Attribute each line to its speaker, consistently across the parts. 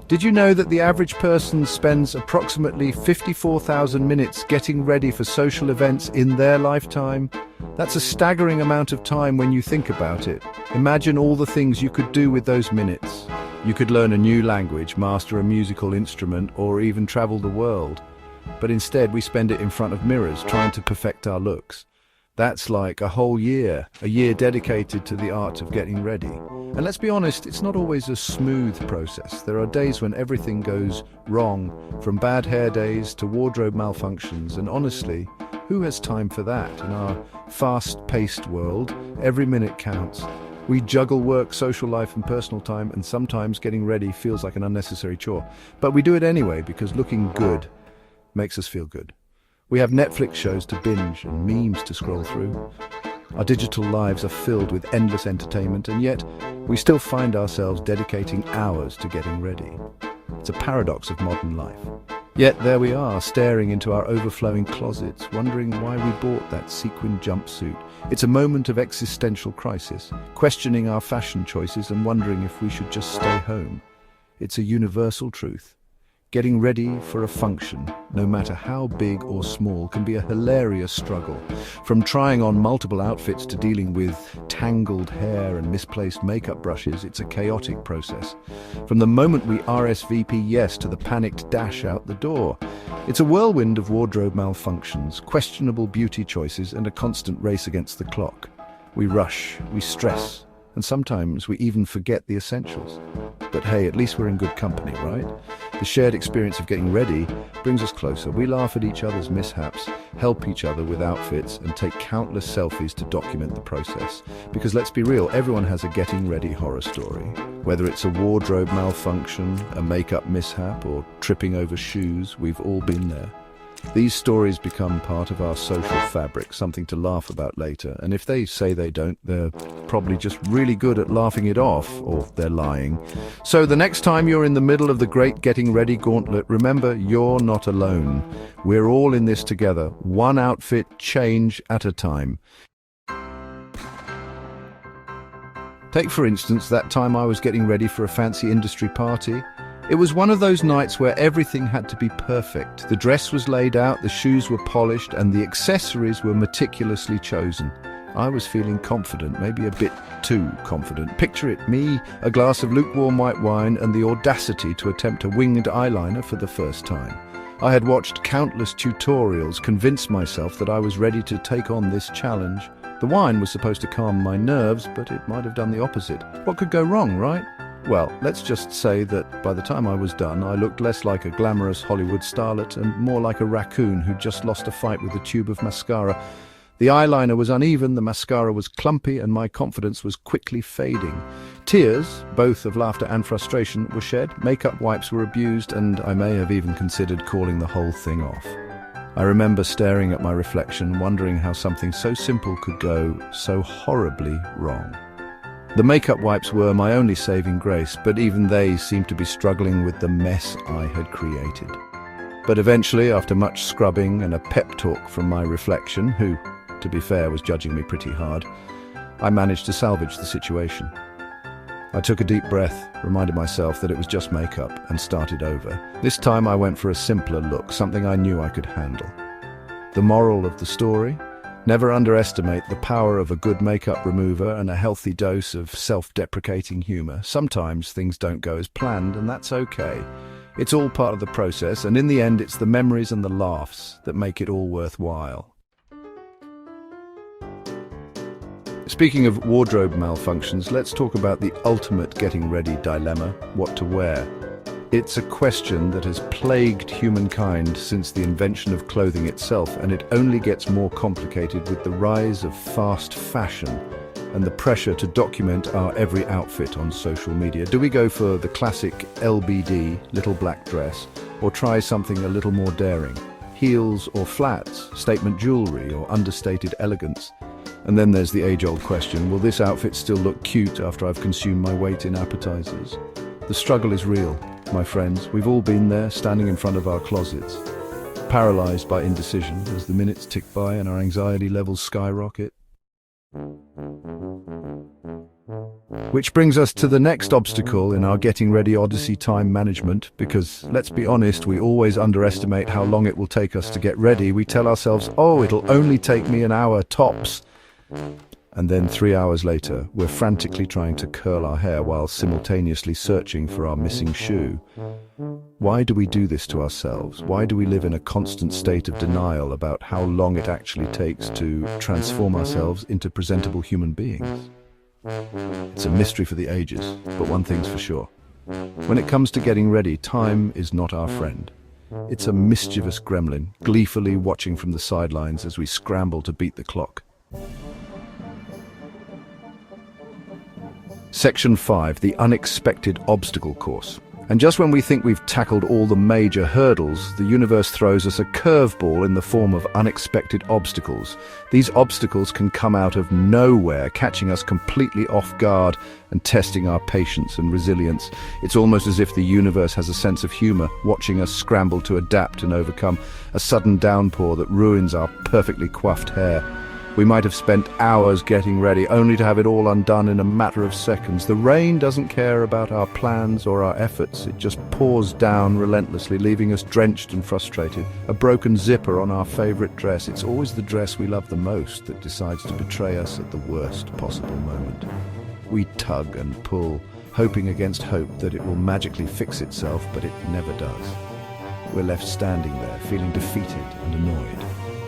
Speaker 1: Did you know that the average person spends approximately 54,000 minutes getting ready for social events in their lifetime? That's a staggering amount of time when you think about it. Imagine all the things you could do with those minutes. You could learn a new language, master a musical instrument, or even travel the world. But instead, we spend it in front of mirrors trying to perfect our looks. That's like a whole year, a year dedicated to the art of getting ready. And let's be honest, it's not always a smooth process. There are days when everything goes wrong, from bad hair days to wardrobe malfunctions, and honestly, who has time for that? In our fast-paced world, every minute counts. We juggle work, social life, and personal time, and sometimes getting ready feels like an unnecessary chore. But we do it anyway because looking good makes us feel good. We have Netflix shows to binge and memes to scroll through. Our digital lives are filled with endless entertainment, and yet we still find ourselves dedicating hours to getting ready. It's a paradox of modern life. Yet there we are, staring into our overflowing closets, wondering why we bought that sequin jumpsuit. It's a moment of existential crisis, questioning our fashion choices and wondering if we should just stay home. It's a universal truth. Getting ready for a function, no matter how big or small, can be a hilarious struggle. From trying on multiple outfits to dealing with tangled hair and misplaced makeup brushes, it's a chaotic process. From the moment we RSVP yes to the panicked dash out the door, it's a whirlwind of wardrobe malfunctions, questionable beauty choices, and a constant race against the clock. We rush, we stress, and sometimes we even forget the essentials. But hey, at least we're in good company, right? The shared experience of getting ready brings us closer. We laugh at each other's mishaps, help each other with outfits, and take countless selfies to document the process. Because let's be real, everyone has a getting ready horror story. Whether it's a wardrobe malfunction, a makeup mishap, or tripping over shoes, we've all been there. These stories become part of our social fabric, something to laugh about later. And if they say they don't, they're probably just really good at laughing it off, or they're lying. So the next time you're in the middle of the great getting ready gauntlet, remember, you're not alone. We're all in this together, one outfit change at a time. Take, for instance, that time I was getting ready for a fancy industry party. It was one of those nights where everything had to be perfect. The dress was laid out, the shoes were polished, and the accessories were meticulously chosen. I was feeling confident, maybe a bit too confident. Picture it, me, a glass of lukewarm white wine, and the audacity to attempt a winged eyeliner for the first time. I had watched countless tutorials, convinced myself that I was ready to take on this challenge. The wine was supposed to calm my nerves, but it might have done the opposite. What could go wrong, right? Well, let's just say that by the time I was done, I looked less like a glamorous Hollywood starlet and more like a raccoon who'd just lost a fight with a tube of mascara. The eyeliner was uneven, the mascara was clumpy, and my confidence was quickly fading. Tears, both of laughter and frustration, were shed, makeup wipes were abused, and I may have even considered calling the whole thing off. I remember staring at my reflection, wondering how something so simple could go so horribly wrong. The makeup wipes were my only saving grace, but even they seemed to be struggling with the mess I had created. But eventually, after much scrubbing and a pep talk from my reflection, who, to be fair, was judging me pretty hard, I managed to salvage the situation. I took a deep breath, reminded myself that it was just makeup, and started over. This time I went for a simpler look, something I knew I could handle. The moral of the story? Never underestimate the power of a good makeup remover and a healthy dose of self-deprecating humor. Sometimes things don't go as planned, and that's okay. It's all part of the process, and in the end, it's the memories and the laughs that make it all worthwhile. Speaking of wardrobe malfunctions, let's talk about the ultimate getting ready dilemma: what to wear. It's a question that has plagued humankind since the invention of clothing itself, and it only gets more complicated with the rise of fast fashion and the pressure to document our every outfit on social media. Do we go for the classic LBD, little black dress, or try something a little more daring? Heels or flats, statement jewelry or understated elegance? And then there's the age-old question, will this outfit still look cute after I've consumed my weight in appetizers? The struggle is real, my friends. We've all been there, standing in front of our closets, paralyzed by indecision as the minutes tick by and our anxiety levels skyrocket. Which brings us to the next obstacle in our getting ready odyssey: time management, because let's be honest, we always underestimate how long it will take us to get ready. We tell ourselves, oh, it'll only take me an hour tops. And then 3 hours later, we're frantically trying to curl our hair while simultaneously searching for our missing shoe. Why do we do this to ourselves? Why do we live in a constant state of denial about how long it actually takes to transform ourselves into presentable human beings? It's a mystery for the ages, but one thing's for sure. When it comes to getting ready, time is not our friend. It's a mischievous gremlin, gleefully watching from the sidelines as we scramble to beat the clock. Section 5, the unexpected obstacle course. And just when we think we've tackled all the major hurdles, the universe throws us a curveball in the form of unexpected obstacles. These obstacles can come out of nowhere, catching us completely off guard and testing our patience and resilience. It's almost as if the universe has a sense of humor, watching us scramble to adapt and overcome a sudden downpour that ruins our perfectly coiffed hair. We might have spent hours getting ready, only to have it all undone in a matter of seconds. The rain doesn't care about our plans or our efforts. It just pours down relentlessly, leaving us drenched and frustrated. A broken zipper on our favorite dress. It's always the dress we love the most that decides to betray us at the worst possible moment. We tug and pull, hoping against hope that it will magically fix itself, but it never does. We're left standing there, feeling defeated and annoyed.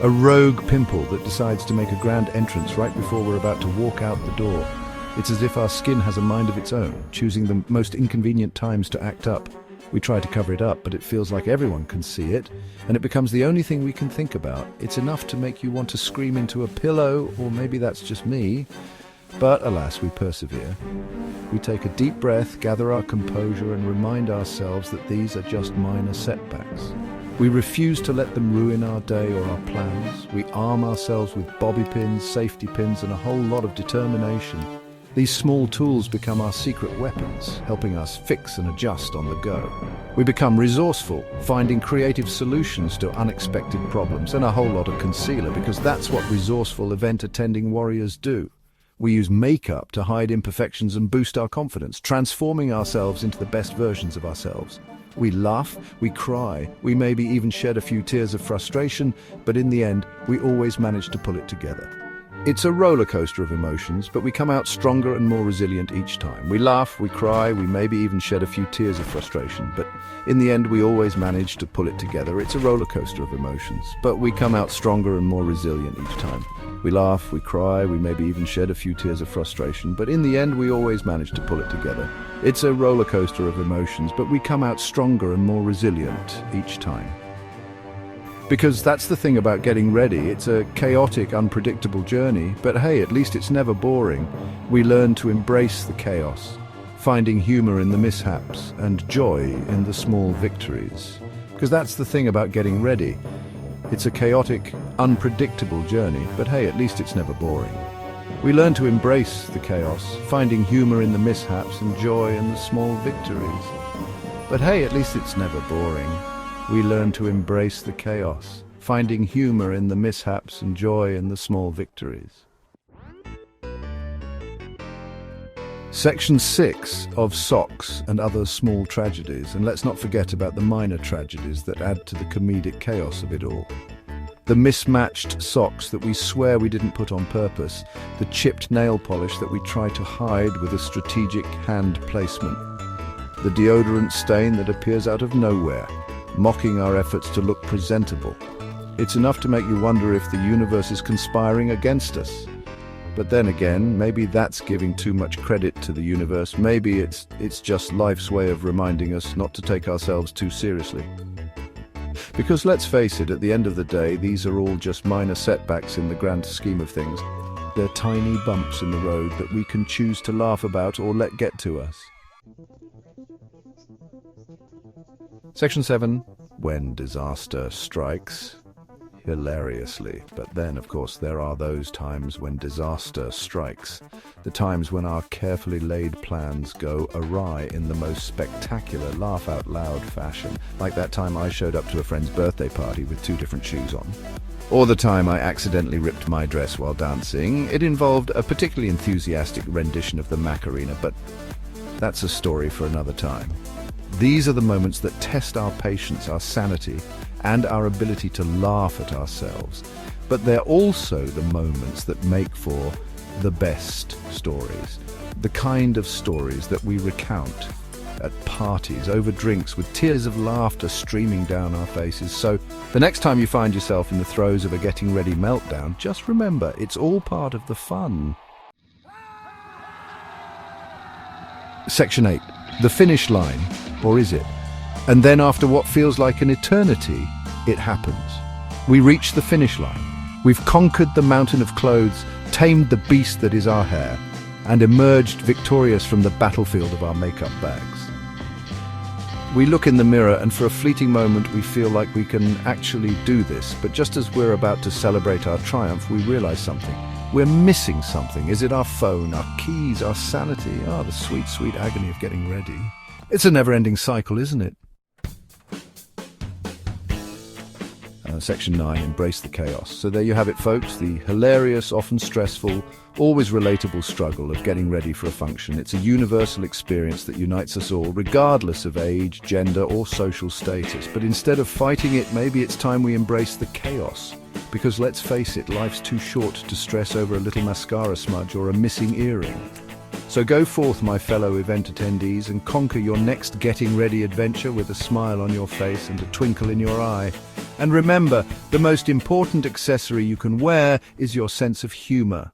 Speaker 1: A rogue pimple that decides to make a grand entrance right before we're about to walk out the door. It's as if our skin has a mind of its own, choosing the most inconvenient times to act up. We try to cover it up, but it feels like everyone can see it, and it becomes the only thing we can think about. It's enough to make you want to scream into a pillow, or maybe that's just me. But alas, we persevere. We take a deep breath, gather our composure, and remind ourselves that these are just minor setbacks. We refuse to let them ruin our day or our plans. We arm ourselves with bobby pins, safety pins, and a whole lot of determination. These small tools become our secret weapons, helping us fix and adjust on the go. We become resourceful, finding creative solutions to unexpected problems, and a whole lot of concealer, because that's what resourceful event-attending warriors do. We use makeup to hide imperfections and boost our confidence, transforming ourselves into the best versions of ourselves. We laugh, we cry, we maybe even shed a few tears of frustration, but in the end, we always manage to pull it together. It's a roller coaster of emotions, but we come out stronger and more resilient each time. We laugh, we cry, we maybe even shed a few tears of frustration, but in the end, we always manage to pull it together. It's a roller coaster of emotions, but we come out stronger and more resilient each time. We laugh, we cry, we maybe even shed a few tears of frustration, but in the end, we always manage to pull it together. It's a roller coaster of emotions, but we come out stronger and more resilient each time. Because that's the thing about getting ready. It's a chaotic, unpredictable journey, but hey, at least it's never boring. We learn to embrace the chaos, finding humor in the mishaps and joy in the small victories. Because that's the thing about getting ready. It's a chaotic, unpredictable journey, but hey, at least it's never boring. We learn to embrace the chaos, finding humor in the mishaps and joy in the small victories. But hey, at least it's never boring. We learn to embrace the chaos, finding humor in the mishaps and joy in the small victories. Section 6 of Socks and Other Small Tragedies, and let's not forget about the minor tragedies that add to the comedic chaos of it all. The mismatched socks that we swear we didn't put on purpose, the chipped nail polish that we try to hide with a strategic hand placement, the deodorant stain that appears out of nowhere, mocking our efforts to look presentable. It's enough to make you wonder if the universe is conspiring against us. But then again, maybe that's giving too much credit to the universe. Maybe it's just life's way of reminding us not to take ourselves too seriously. Because let's face it, at the end of the day, these are all just minor setbacks in the grand scheme of things. They're tiny bumps in the road that we can choose to laugh about or let get to us. Section 7. When disaster strikes. Hilariously. But then, of course, there are those times when disaster strikes. The times when our carefully laid plans go awry in the most spectacular, laugh-out-loud fashion. Like that time I showed up to a friend's birthday party with 2 different shoes on. Or the time I accidentally ripped my dress while dancing. It involved a particularly enthusiastic rendition of the Macarena, but that's a story for another time. These are the moments that test our patience, our sanity, and our ability to laugh at ourselves. But they're also the moments that make for the best stories. The kind of stories that we recount at parties, over drinks, with tears of laughter streaming down our faces. So the next time you find yourself in the throes of a getting ready meltdown, just remember, it's all part of the fun. Section 8. The finish line, or is it? And then after what feels like an eternity, it happens. We reach the finish line. We've conquered the mountain of clothes, tamed the beast that is our hair, and emerged victorious from the battlefield of our makeup bags. We look in the mirror and for a fleeting moment we feel like we can actually do this, but just as we're about to celebrate our triumph, we realize something. We're missing something. Is it our phone, our keys, our sanity? The sweet, sweet agony of getting ready. It's a never-ending cycle, isn't it? Section 9, embrace the chaos. So there you have it, folks, the hilarious, often stressful, always relatable struggle of getting ready for a function. It's a universal experience that unites us all, regardless of age, gender, or social status. But instead of fighting it, maybe it's time we embrace the chaos. Because let's face it, life's too short to stress over a little mascara smudge or a missing earring. So go forth, my fellow event attendees, and conquer your next getting ready adventure with a smile on your face and a twinkle in your eye. And remember, the most important accessory you can wear is your sense of humor.